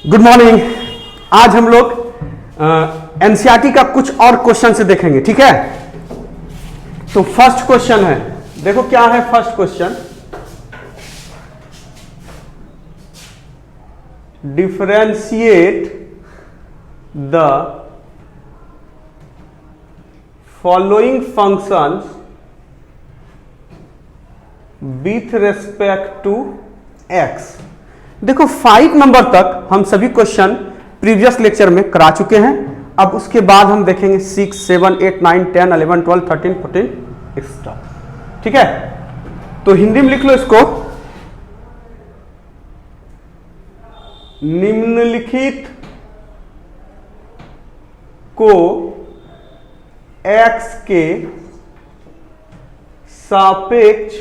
Good morning. आज हम लोग एनसीईआरटी का कुछ और क्वेश्चन से देखेंगे, ठीक है। तो फर्स्ट क्वेश्चन है, देखो क्या है first question. Differentiate the following functions with respect to x. देखो 5 नंबर तक हम सभी क्वेश्चन प्रीवियस लेक्चर में करा चुके हैं। अब उसके बाद हम देखेंगे 6, 7, 8, 9, 10, 11, 12, 13, 14 एक्स्ट्रा, ठीक है। तो हिंदी में लिख लो इसको। निम्नलिखित को x के सापेक्ष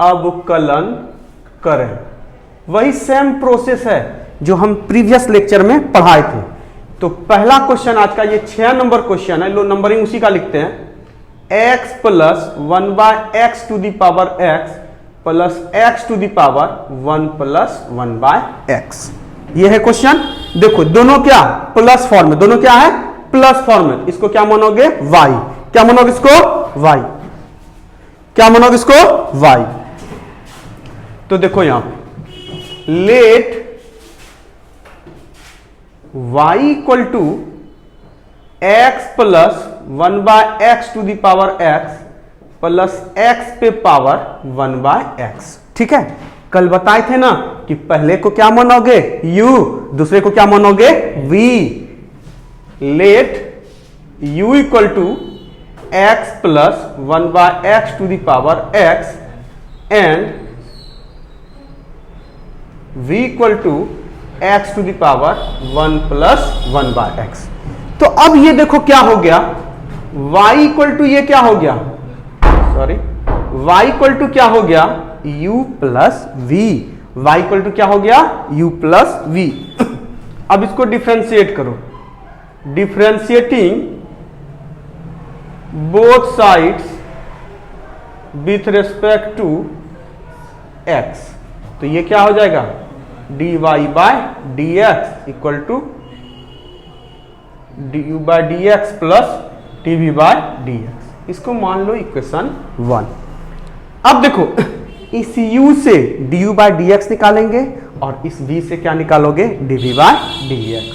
अवकलन करें। वही सेम प्रोसेस है जो हम प्रीवियस लेक्चर में पढ़ाए थे। तो पहला क्वेश्चन आज का ये 6 नंबर क्वेश्चन है, लो नंबरिंग उसी का लिखते हैं। x plus 1/x to the power x plus x to the power 1 plus 1/x, ये है क्वेश्चन। देखो दोनों क्या प्लस फॉर्म में, दोनों क्या है प्लस फॉर्म में। इसको क्या मानोगे y, क्या मानोगे इसको y, क्या मानोगे इसको y। तो देखो यहां पे let y equal to x plus 1/x to the power x plus x पे पावर 1/x, ठीक है। कल बताए थे ना कि पहले को क्या मानोगे u, दूसरे को क्या मानोगे v। Let u equal to x plus 1/x to the power x and v equal to x to the power 1 plus 1/x। तो अब ये देखो क्या हो गया, y इक्वल टू ये क्या हो गया, सॉरी y इक्वल टू क्या हो गया u plus v, y equal to क्या हो गया u प्लस v। अब इसको डिफ्रेंशिएट करो। Differentiating both sides with respect to x, तो ये क्या हो जाएगा dy by dx equal to du by dx plus dv by dx। इसको मान लो इक्वेशन 1। अब देखो इस u से du बाय dx निकालेंगे और इस v से क्या निकालोगे dv बाय dx।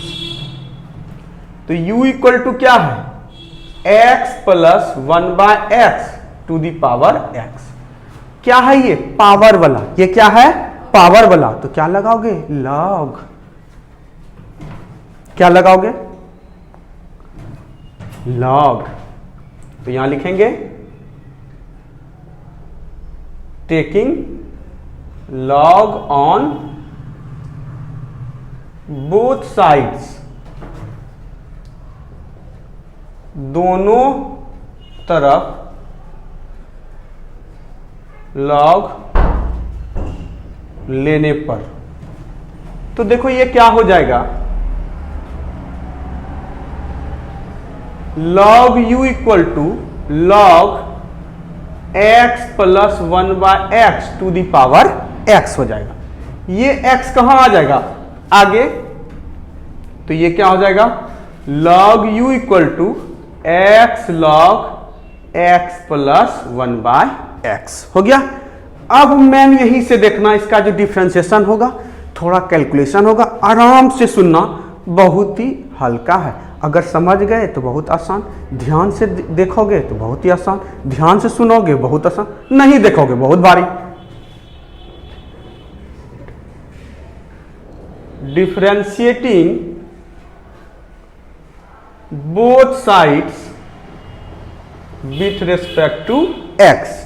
तो u इक्वल टू क्या है x plus 1/x to the power x। क्या है ये पावर वाला, ये क्या है पावर वाला, तो क्या लगाओगे लॉग, क्या लगाओगे लॉग। तो यहां लिखेंगे taking log on both sides, दोनों तरफ लॉग लेने पर। तो देखो ये क्या हो जाएगा log u equal to log x plus 1/x to the power x हो जाएगा। ये x कहां आ जाएगा आगे, तो ये क्या हो जाएगा log u equal to x log x plus 1/x हो गया। अब मैम यहीं से देखना इसका जो डिफरेंशिएशन होगा, थोड़ा कैलकुलेशन होगा, आराम से सुनना, बहुत ही हल्का है। अगर समझ गए तो बहुत आसान, ध्यान से देखोगे तो बहुत ही आसान, ध्यान से सुनोगे बहुत आसान, नहीं देखोगे बहुत भारी। Differentiating both sides with respect to x,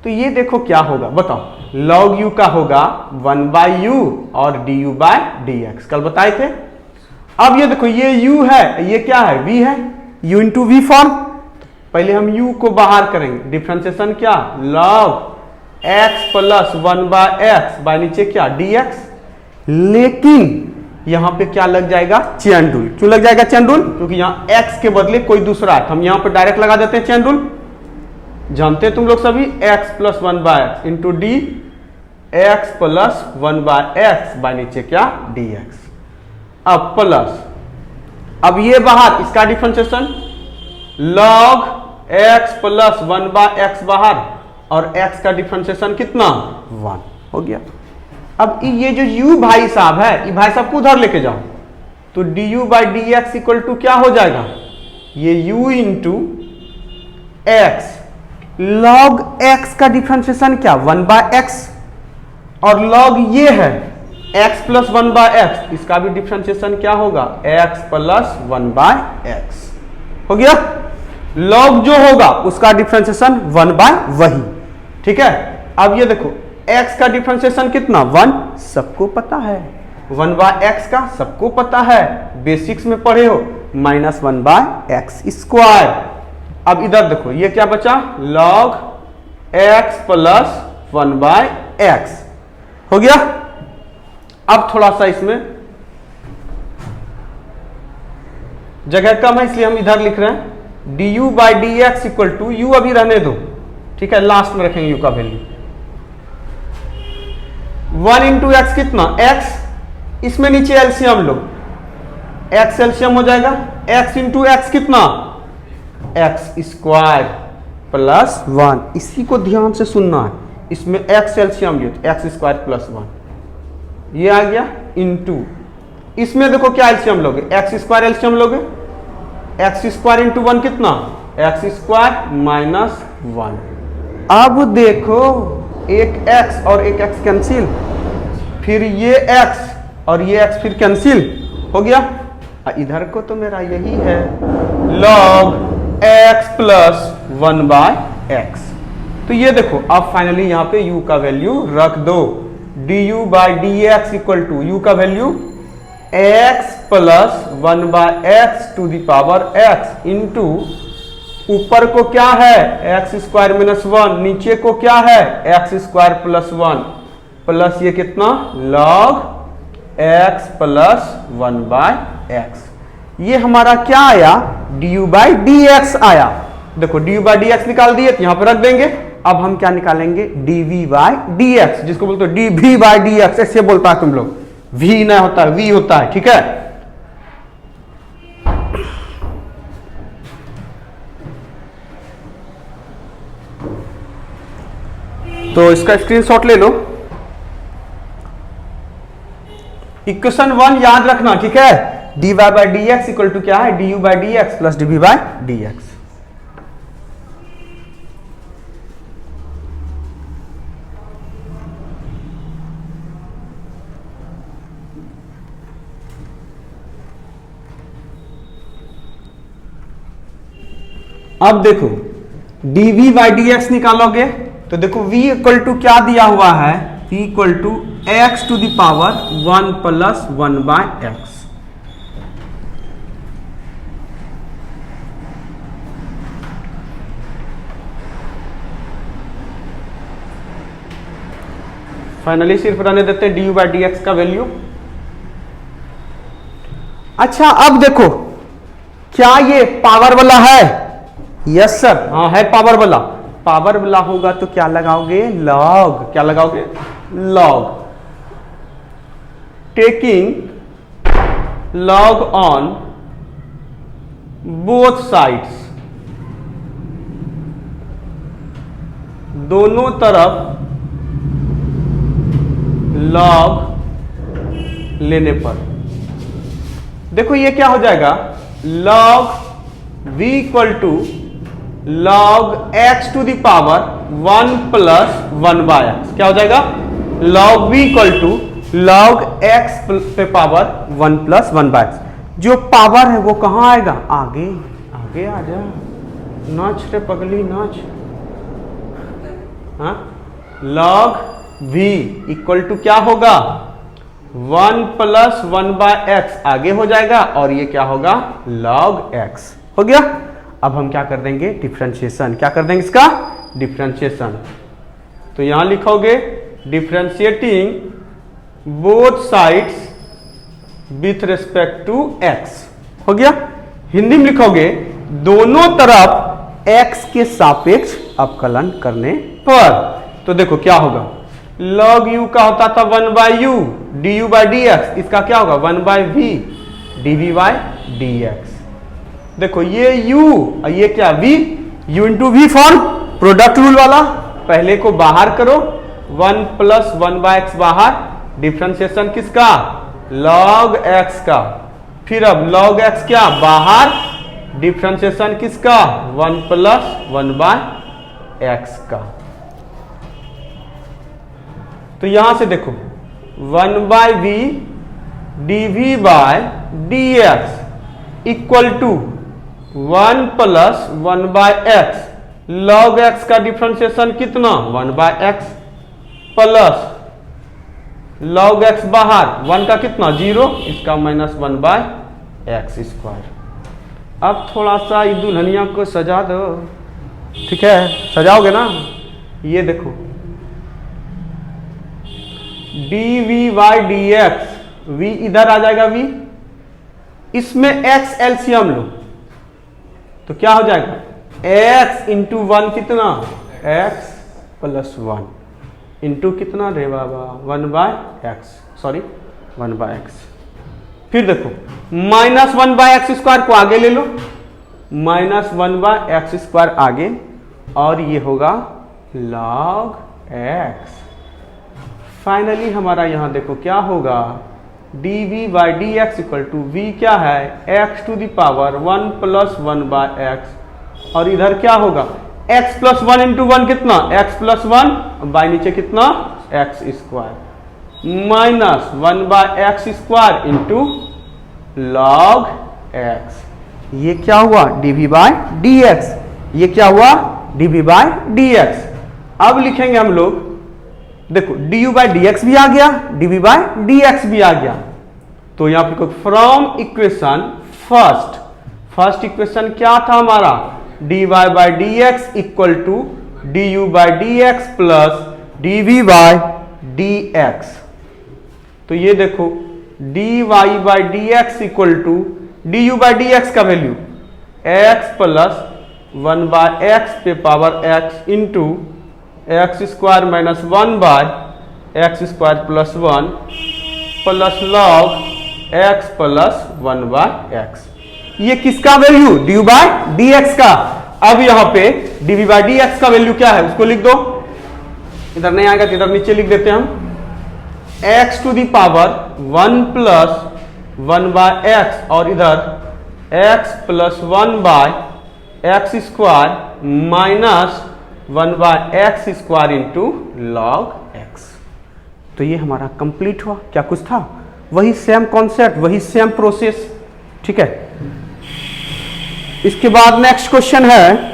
तो ये देखो क्या होगा बताओ, log u का होगा 1/u और du बाय dx, कल बताए थे। अब ये देखो ये u है, ये क्या है v है, u इंटू वी फॉर्म। पहले हम u को बाहर करेंगे, डिफरेंशिएशन क्या log x plus 1/x by नीचे क्या dx। लेकिन यहां पे क्या लग जाएगा चेन रूल। क्यों लग जाएगा चेन रूल, क्योंकि यहां x के बदले कोई दूसरा है, हम यहां पे डायरेक्ट लगा देते हैं चेन रूल। जानते हैं तुम लोग सभी x plus 1/x into d x plus 1/x by नीचे क्या dx। अब प्लस, अब ये बाहर इसका differentiation log x plus 1/x बाहर और x का डिफरेंशिएशन कितना 1 हो गया। अब ये जो u भाई साहब है, ये भाई साहब को उधर लेके जाओ तो du by D x equal to क्या हो जाएगा, ये u into x, log x का डिफरेंशिएशन क्या 1/x और log ये है x प्लस 1/x, इसका भी डिफरेंशिएशन क्या होगा x प्लस 1/x हो गया। log जो होगा उसका डिफरेंशिएशन 1/वही, ठीक है। अब ये देखो x का डिफरेंशिएशन कितना 1 सबको पता है, 1/x का सबको पता है, बेसिक्स में पढ़े हो, माइनस 1/x स्क्वायर। अब इधर देखो ये क्या बचा log x प्लस 1/x हो गया। अब थोड़ा सा इसमें जगह कम है इसलिए हम इधर लिख रहे हैं du by D x equal to, u अभी रहने दो, ठीक है, लास्ट में रखेंगे u का वैल्यू। 1 इंटू एक्स कितना x, इसमें नीचे एलसीएम लो, x एलसीएम हो जाएगा, x इंटू एक्स कितना x स्क्वायर प्लस 1, इसी को ध्यान से सुनना है, इसमें x एलसीएम लियो तो x स्क्वायर प्लस 1 ये आ गया, इंटू इसमें देखो क्या एलसीएम लोगे x स्क्वायर एलसीएम लोगे, x स्क्वायर इंटू 1 कितना x स्क्वायर माइनस 1। अब देखो एक x और एक x कैंसिल, फिर ये x और ये x फिर कैंसिल हो गया। इधर को तो मेरा यही है log x प्लस 1/x। तो ये देखो अब फाइनली यहाँ पे u का वैल्यू रख दो, du by D x equal to u का value x plus 1/x to the power x into ऊपर को क्या है x स्क्वायर माइनस 1, नीचे को क्या है x स्क्वायर प्लस 1 प्लस ये कितना log x प्लस 1/x। ये हमारा क्या आया du बाई डी एक्स आया। देखो du बाई डी एक्स निकाल दिए तो यहां पर रख देंगे। अब हम क्या निकालेंगे dv बाई डी एक्स, जिसको बोलते हो dv बाई डी एक्स, ऐसे बोलता है तुम लोग, v ना होता है v होता है, ठीक है। तो इसका स्क्रीनशॉट ले लो। इक्वेशन 1 याद रखना, ठीक है, dy by D x equal to क्या है du by D x plus dv by D x. अब देखो dv बाई डी एक्स निकालोगे तो देखो v इक्वल टू क्या दिया हुआ है, v equal to x to the power 1 plus 1/x। Finally सिर्फ रहने देते हैं du बाई डी एक्स का वैल्यू। अच्छा अब देखो क्या ये पावर वाला है, यस सर, हाँ है पावर वाला। पावर वाला होगा तो क्या लगाओगे log, क्या लगाओगे log, taking log on both sides, दोनों तरफ log लेने पर देखो ये क्या हो जाएगा log v equal to log x to the power 1 plus 1/x, क्या हो जाएगा log v equal to log x पे पावर 1 प्लस 1/x। जो पावर है वो कहां आएगा, आगे आगे आ जा, नाच रे पगली नाच। हाँ log v इक्वल टू क्या होगा 1 प्लस 1/x आगे हो जाएगा और ये क्या होगा log x हो गया। अब हम क्या कर देंगे डिफरेंशिएशन, क्या कर देंगे इसका डिफरेंशिएशन। तो यहां लिखोगे differentiating both sides with respect to x हो गया। हिंदी में लिखोगे दोनों तरफ x के सापेक्ष अवकलन करने पर। तो देखो क्या होगा लॉग यू का होता था 1 by u d you by D x, इसका क्या होगा 1 by v d we by D x. देखो ये u और ये क्या v, u into v form product rule वाला, पहले को बाहर करो 1 प्लस 1 बाय एक्स बाहर, डिफ्रेंशिएशन किसका log x का, फिर अब log x क्या बाहर, डिफ्रेंशिएशन किसका 1 प्लस 1 बाय एक्स का। तो यहां से देखो 1 by v d v by d x equal to 1 plus 1 by x, log x का डिफ्रेंशिएशन कितना 1 by x plus log x बाहर 1 का कितना 0, इसका माइनस 1 बाय एक्स स्क्वायर। अब थोड़ा सा इस दुल्हनिया को सजा दो, ठीक है सजाओगे ना। ये देखो d we by D x, v इधर आ जाएगा v, इसमें x एलसीएम लो तो क्या हो जाएगा x इंटू 1 कितना x प्लस 1 इंटू कितना रे बाबा 1 by x, sorry 1 by x. फिर देखो माइनस 1 बाय एक्स स्क्वायर को आगे ले लो, माइनस 1 बाय एक्स स्क्वायर आगे, और ये होगा log x। फाइनली हमारा यहां देखो क्या होगा d we by D x equal to v क्या है x to the power 1 plus 1 by x, और इधर क्या होगा x प्लस 1 इंटू 1 कितना x प्लस 1 बाय नीचे कितना x square minus 1 by x square into log x। ये क्या हुआ d v by d x, ये क्या हुआ d v by d x. अब लिखेंगे हम लोग, देखो d you by D x भी आ गया, d we by D x भी आ गया, तो यहां पर फ्रॉम इक्वेशन फर्स्ट इक्वेशन क्या था हमारा D Y by D x equal to D you by D x plus D we by D x. तो ये देखो D Y by D x equal to D you by D x का value X plus 1 by X पे power X into X square minus 1 by x square plus 1 plus log X plus 1 by X. ये किसका value D U bye d x का। अब यहां पे d we by D x का value क्या है उसको लिख दो, इधर नहीं आएगा तो इधर नीचे लिख देते हैं हम x to the power 1 plus 1 by x, और इधर x plus 1 by x square minus 1 by x square into log एक्स। तो ये हमारा कंप्लीट हुआ। क्या कुछ था, वही सेम कॉन्सेप्ट, वही सेम प्रोसेस, ठीक है। इसके बाद नेक्स्ट क्वेश्चन है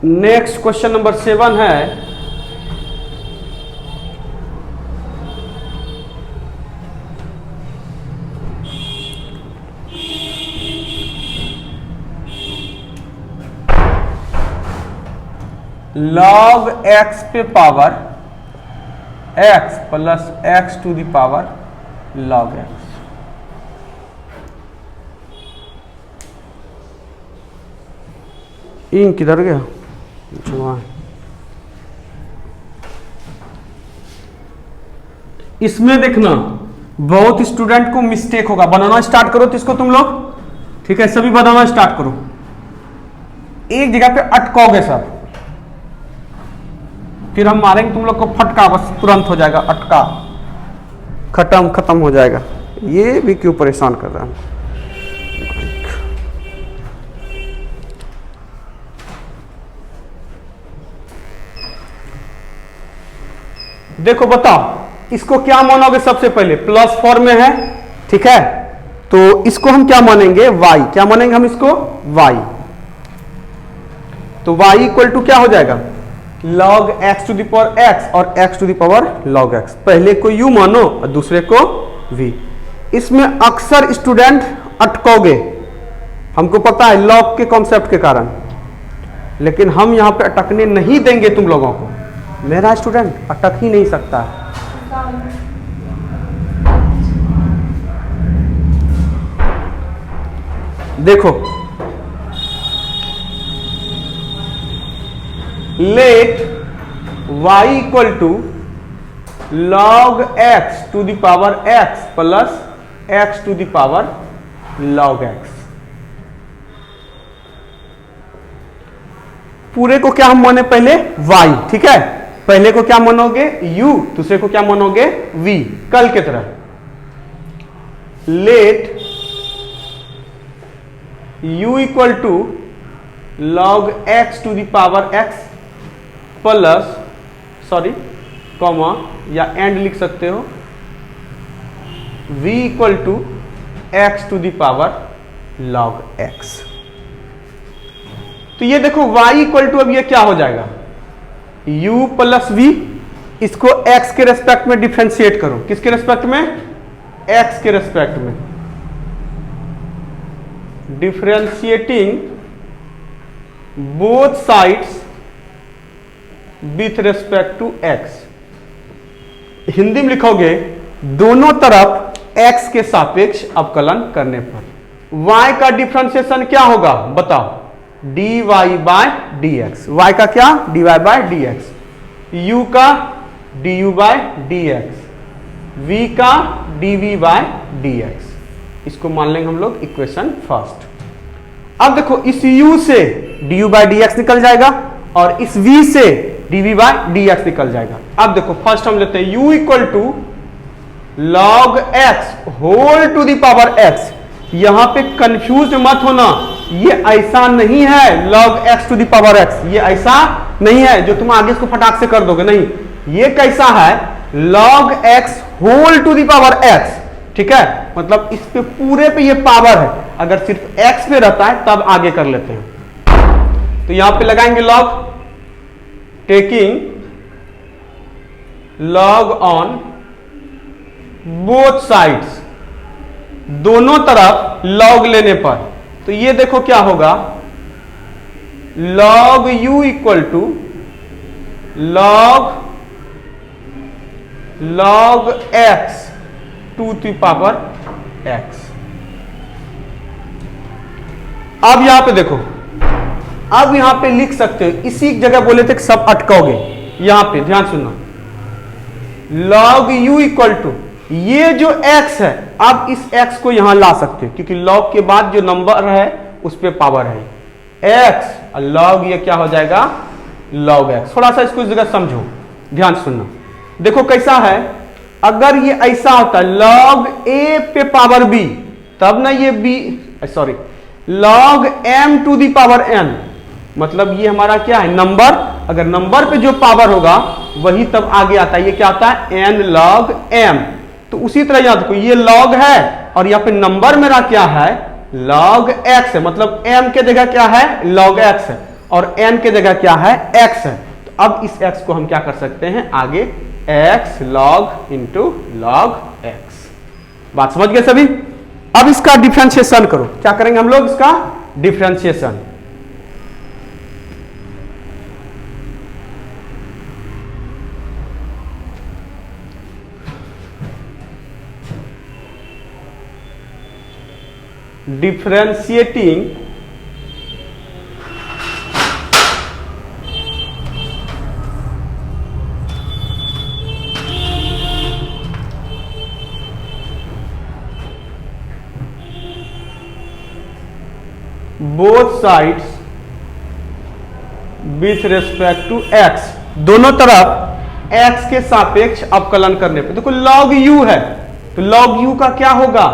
नेक्स्ट क्वेश्चन नंबर 7 है log x पे power x plus x to the power log x। इन किधर गया, इसमें देखना बहुत स्टूडेंट को मिस्टेक होगा। बनाना स्टार्ट करो तो इसको तुम लोग, ठीक है, सभी बनाना स्टार्ट करो, एक जगह पे अटकोगे सब, फिर हम मारेंगे तुम लोग को फटका, बस तुरंत हो जाएगा अटका, खत्म हो जाएगा। ये भी क्यों परेशान कर रहा है। देखो बताओ इसको क्या मानोगे, सबसे पहले प्लस फॉर्म में है, ठीक है, तो इसको हम क्या मानेंगे y, क्या मानेंगे हम इसको y। तो y इक्वल टू क्या हो जाएगा log x to the power x और x to the power log x। पहले को u मानो और दूसरे को v। इसमें अक्सर स्टूडेंट अटकोगे, हमको पता है log के कॉन्सेप्ट के कारण। लेकिन हम यहाँ पे अटकने नहीं देंगे तुम लोगों को। मेरा स्टूडेंट अटक ही नहीं सकता है। देखो, let y equal to log x to the power x plus x to the power log x। पूरे को क्या हम माने पहले y, ठीक है। पहले को क्या मानोगे u, दूसरे को क्या मानोगे v, कल की तरह। Let u equal to log x to the power x plus, sorry comma या एंड लिख सकते हो, v equal to x to the power log x। तो ये देखो y इक्वल टू, अब ये क्या हो जाएगा u प्लस v, इसको x के रेस्पेक्ट में डिफरेंशिएट करो। किसके रेस्पेक्ट में? x के रेस्पेक्ट में। Differentiating both sides with respect to x। Hindi में लिखोगे दोनों तरफ x के सापेक्ष अवकलन करने पर y का डिफरेंशिएशन क्या होगा बताओ? dy by dx। y का क्या? dy by dx। u का du बाय dx। v का dv बाय dx। इसको मान लेंगे हम लोग इक्वेशन फर्स्ट। अब देखो, इस u से du बाय dx निकल जाएगा और इस v से dv बाय dx निकल जाएगा। अब देखो, फर्स्ट हम लेते हैं u equal to log x whole to the power x। यहां पे कंफ्यूज मत होना, ये ऐसा नहीं है log x to the power x, ये ऐसा नहीं है जो तुम आगे इसको फटाक से कर दोगे, नहीं। ये कैसा है? log x whole to the power x, ठीक है। मतलब इस पे पूरे पे ये पावर है, अगर सिर्फ x पे रहता है तब आगे कर लेते हैं। तो यहां पे लगाएंगे log, taking log on both sides, दोनों तरफ log लेने पर। तो ये देखो क्या होगा, log u equal to log x to the power x। अब यहां पे देखो, अब यहां पे लिख सकते हो, इसी जगह बोले थे कि सब अटकोगे। यहां पे ध्यान सुनना, log u इक्वल टू ये जो x है, अब इस x को यहां ला सकते हो क्योंकि log के बाद जो नंबर है उस पे पावर है x, और log ये क्या हो जाएगा log x। थोड़ा सा इसको इस जगह समझो, ध्यान सुनना। देखो कैसा है, अगर ये ऐसा होता log a पे पावर b, तब ना ये b, sorry log m to the power n, मतलब ये हमारा क्या है नंबर। अगर नंबर पे जो पावर होगा वही तब आगे आता है, ये क्या आता है n log m। तो उसी तरह याद रखो, ये log है और यहाँ पे नंबर मेरा क्या है log x है, मतलब m के जगह क्या है log x है और n के जगह क्या है x है। तो अब इस x को हम क्या कर सकते हैं आगे, x log into log x। बात समझ गए सभी? अब इसका डिफरेंशिएशन करो। क्या करेंगे हम लोग? इसका differentiation. Differentiating both sides with respect to x, दोनों तरफ x के सापेक्ष अवकलन करने पे। देखो log u है, तो log u का क्या होगा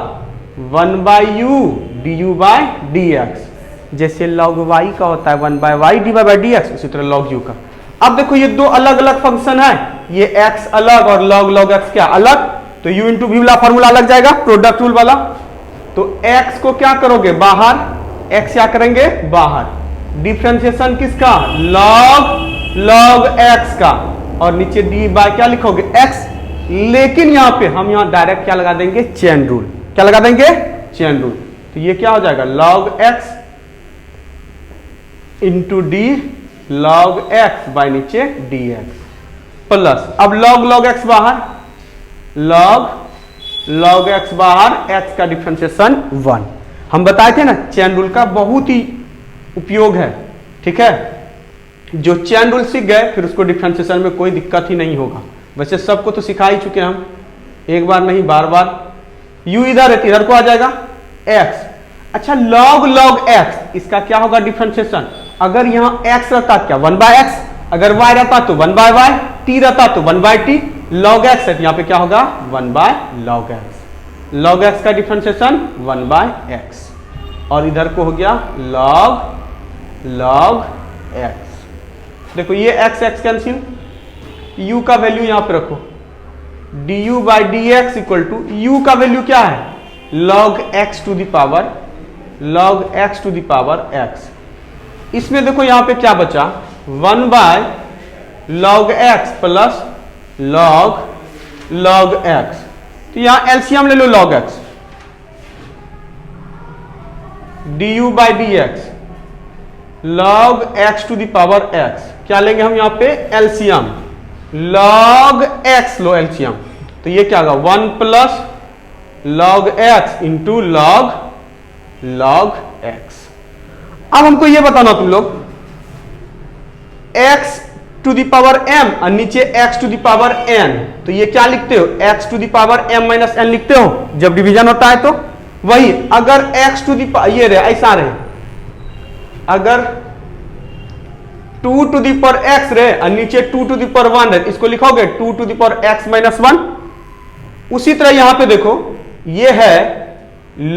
1/u du बाय dx। जैसे log y का होता है 1/y dy बाय dx, उसी तरह log u का। अब देखो ये दो अलग अलग फंक्शन है, ये x अलग और log x क्या अलग, तो u इंटू v वाला फॉर्मूला लग जाएगा प्रोडक्ट रूल वाला। तो x को क्या करोगे बाहर, x क्या करेंगे बाहर, डिफरेंशिएशन किसका log x का, और नीचे डी बाय क्या लिखोगे x। लेकिन यहां पे हम यहां डायरेक्ट क्या लगा देंगे चेन रूल। क्या लगा देंगे चेन रूल। तो ये क्या हो जाएगा log x into d log x by नीचे dx प्लस, अब log x बाहर, log x बाहर, x का डिफरेंशिएशन 1। हम बताए थे ना चेन रूल का बहुत ही उपयोग है, ठीक है। जो चेन रूल सीख गए फिर उसको डिफरेंशिएशन में कोई दिक्कत ही नहीं होगा। वैसे सबको तो सिखा ही चुके हम, एक बार नहीं बार बार। u इधर है, इधर को आ जाएगा x। अच्छा log x, इसका क्या होगा डिफरेंशिएशन? अगर यहां x रहता क्या 1/x, अगर y रहता तो 1/y, t रहता तो 1/t, log x है तो यहां पे क्या होगा 1/log x। log x का डिफरेंशिएशन 1/x और इधर को हो गया log x। देखो ये x कैंसिल, u का वैल्यू यहां पे रखो, du by dx equal to u का वैल्यू क्या है log x to the power x। इसमें देखो यहां पे क्या बचा 1/log x plus log x। तो यहां एलसीएम ले लो log x, du by dx log x to the power x। क्या लेंगे हम यहां पे एलसीएम, log x लो एलसीएम, तो ये क्या होगा 1 plus log x into log x। अब हमको ये बताना तुम लोग x to the power m और नीचे x to the power n, तो ये क्या लिखते हो x to the power m minus n लिखते हो जब डिवीजन होता है। तो वही अगर x टू द ये रहे ऐसा रहे, अगर 2 टू द पावर x रहे और नीचे 2 टू द पावर 1 रहे, इसको लिखोगे 2 to the power x minus 1। उसी तरह यहां पे देखो ये है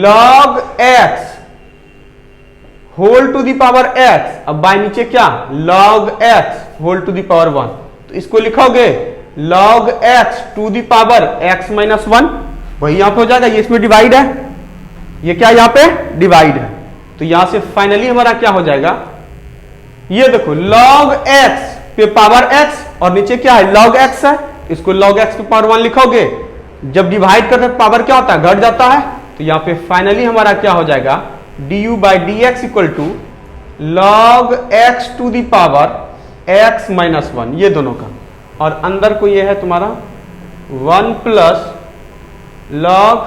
log x whole to the power x, अब बाय नीचे क्या log x whole to the power 1, तो इसको लिखोगे log x to the power x minus 1। वही यहां पे हो जाएगा, ये इसमें डिवाइड है, ये क्या यहां पे डिवाइड है, तो यहां से फाइनली हमारा क्या हो जाएगा, ये देखो log x पे पावर x और नीचे क्या है log x है, इसको log x पे पावर 1 लिखोगे, जब डिवाइड करते पावर क्या होता है घट जाता है, तो यहां पे फाइनली हमारा क्या हो जाएगा du by dx equal to log x to the power x minus 1, ये दोनों का, और अंदर को ये है तुम्हारा 1 plus log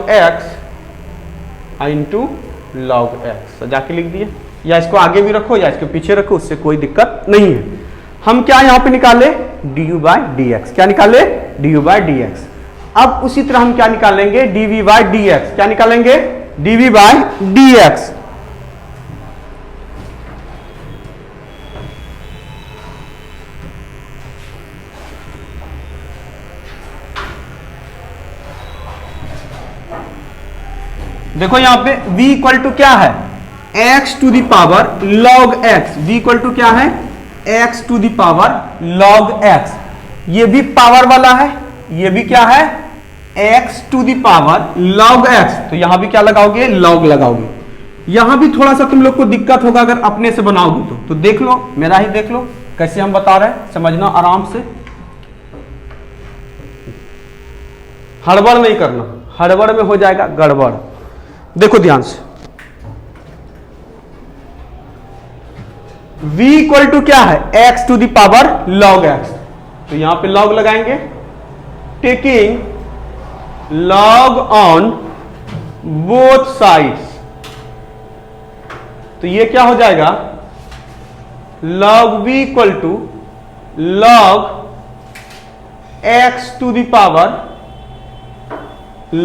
x into log x जाके लिख दिए, या इसको आगे भी रखो या इसके पीछे रखो, उससे कोई दिक्कत नहीं है। हम क्या यहां पे निकाले du बाई dx, क्या निकाले du बाई dx। अब उसी तरह हम क्या निकालेंगे dv बाई dx, क्या निकालेंगे dv बाई dx। देखो यहां पे v इक्वल टू क्या है x to the power log x, v equal to क्या है x to the power log x, ये भी पावर वाला है, ये भी क्या है x to the power log x, तो यहां भी क्या लगाओगे log लगाओगे। यहां भी थोड़ा सा तुम लोग को दिक्कत होगा अगर अपने से बनाओगे तो देख लो, मेरा ही देख लो कैसे हम बता रहे हैं, समझना आराम से, हड़बड़ नहीं करना, हड़बड़ में हो जाएगा गड़बड़। देखो ध्यान से, v इक्वल टू क्या है x to the power log x, तो यहां पे log लगाएंगे, taking log on both sides, तो ये क्या हो जाएगा log v equal to log x to the power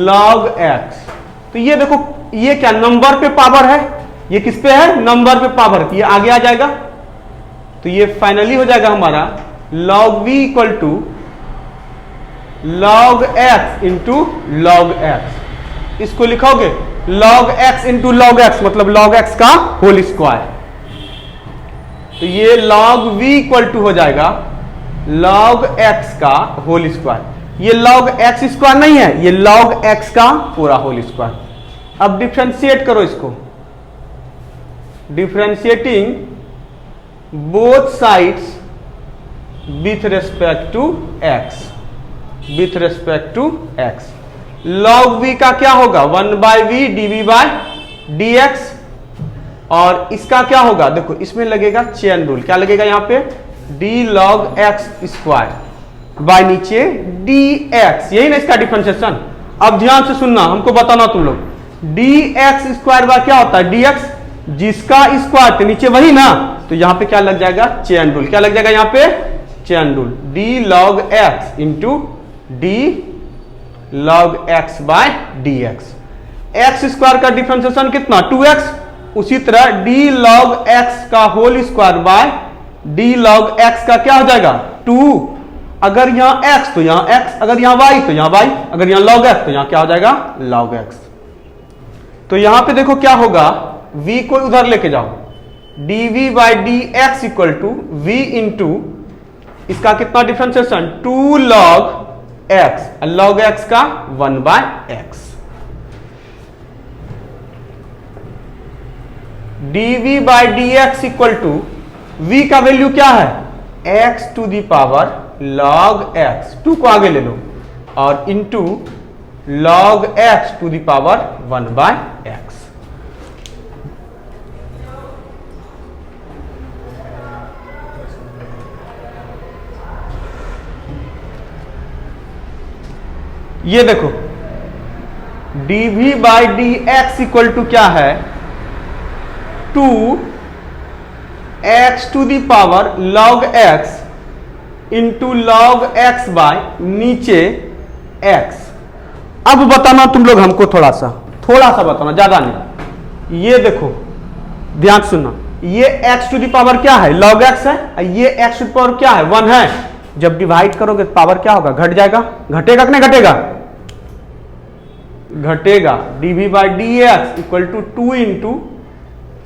log x। तो ये देखो ये क्या नंबर पे पावर है, ये किस पे है नंबर पे पावर, ये आगे आ जाएगा, तो ये फाइनली हो जाएगा हमारा log v equal to log x into log x। इसको लिखोगे log x into log x मतलब log x का होल स्क्वायर, तो ये log v इक्वल टू हो जाएगा log x का होल स्क्वायर। ये log x स्क्वायर नहीं है, ये log x का पूरा होल स्क्वायर। अब डिफरेंशिएट करो इसको, differentiating both sides with respect to x, with respect to x। log v का क्या होगा 1/v dv बाय dx और इसका क्या होगा, देखो इसमें लगेगा चेन रूल, क्या लगेगा यहाँ पे, D log x square by नीचे डी एक्स, यही ना इसका डिफरेंशिएशन। अब ध्यान से सुनना, हमको बताना तुम लोग, डी एक्स स्क्वायर बाय क्या होता है, डी एक्स, जिसका स्क्वायर थे नीचे वही ना, तो यहां पे क्या लग जाएगा, चेन रूल, क्या लग जाएगा यहाँ पे, chain rule, d log x into d log x by d x. X square का डिफरेंशिएशन कितना, 2x, उसी तरह डी लॉग एक्स का whole square by d log x का क्या हो जाएगा, 2, अगर यहां x तो यहां x, अगर यहां y तो यहां y, अगर यहां log x तो यहां क्या हो जाएगा, log x। तो यहां पे देखो क्या होगा, v को उधर लेके जाओ, dv by D x equal to v into इसका कितना differentiation, 2 log x, log x का 1 by x, dv by D x equal to v का वैल्यू क्या है, x to the power log x, 2 को आगे ले लो, और into log x to the power 1 by x। ये देखो dv by D x equal to क्या है, 2 x to the power log x into log x by नीचे x। अब बताना तुम लोग हमको थोड़ा सा बताना, ज्यादा नहीं। ये देखो ध्यान सुनना, ये x टू दी पावर क्या है, log x है, ये x टू दी पावर क्या है, 1 है। जब डिवाइड करोगे तो पावर क्या होगा, घट जाएगा, घटेगा कि नहीं घटेगा, घटेगा। dv by D x equal to 2 into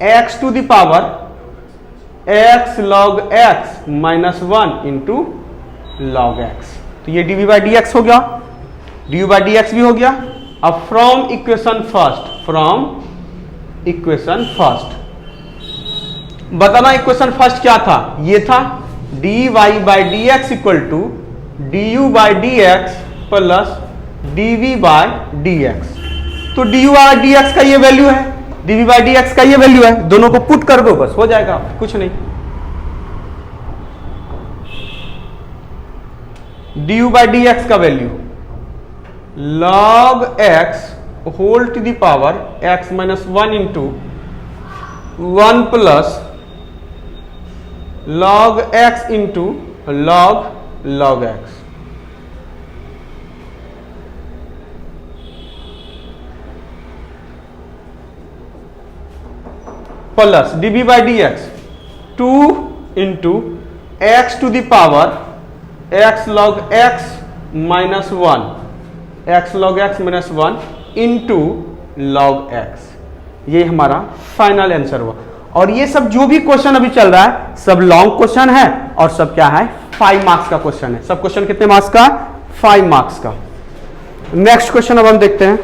x to the power x log x minus 1 into log x। तो ये dv बाई डी एक्स हो गया, dv बाई डी एक्स भी हो गया। अब फ्रॉम इक्वेशन फर्स्ट बताना, इक्वेशन फर्स्ट क्या था, ये था dy by D x equal to du by D x plus dv by D x. तो du बाई डी एक्स का ये वैल्यू है, dv बाई डी एक्स का ये वैल्यू है, दोनों को पुट कर दो बस हो जाएगा, कुछ नहीं। du बाई डी एक्स का value log x whole to the power x minus 1 into 1 plus log x into log x। Plus dv by D x 2 into x to the power x log x minus 1, x log x minus 1 into log x। ये हमारा final answer हुआ। और ये सब जो भी question अभी चल रहा है सब लॉन्ग क्वेश्चन है और सब क्या है, 5 मार्क्स का क्वेश्चन है। सब क्वेश्चन कितने मार्क्स का, 5 मार्क्स का। नेक्स्ट क्वेश्चन अब हम देखते हैं।